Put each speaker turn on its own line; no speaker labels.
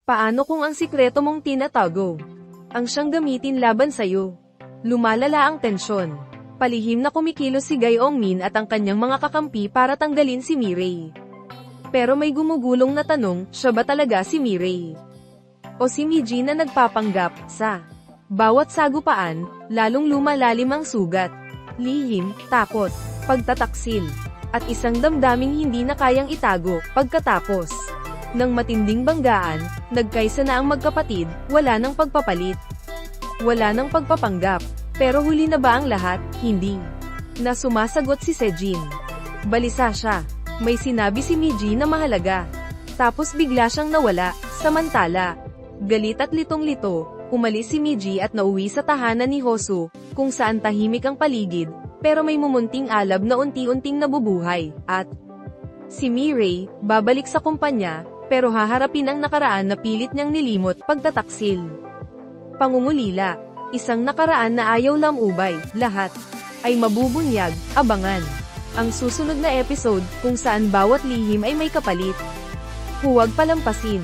Paano kung ang sikreto mong tinatago ang siyang gamitin laban sa'yo? Lumalala ang tensyon. Palihim na kumikilos si Gyeongmin at ang kanyang mga kakampi para tanggalin si Mirei. Pero may gumugulong na tanong, siya ba talaga si Mirei? O si Miji na nagpapanggap? Sa bawat sagupaan, lalong lumalalim ang sugat. Lihim, takot, pagtataksil, at isang damdaming hindi na kayang itago. Pagkatapos ng matinding banggaan, nagkaisa na ang magkapatid, wala nang pagpapalit. Wala nang pagpapanggap. Pero huli na ba ang lahat? Hindi na sumasagot si Sejin. Balisa siya. May sinabi si Miji na mahalaga. Tapos bigla siyang nawala. Samantala, galit at litong-lito, umalis si Miji at nauwi sa tahanan ni Hosu, kung saan tahimik ang paligid, pero may mumunting alab na unti-unting nabubuhay, at si Mirei, babalik sa kumpanya, pero haharapin ang nakaraan na pilit niyang nilimot. Pagtataksil, pangungulila, isang nakaraan na ayaw lamubay, lahat ay mabubunyag. Abangan ang susunod na episode, kung saan bawat lihim ay may kapalit. Huwag palampasin.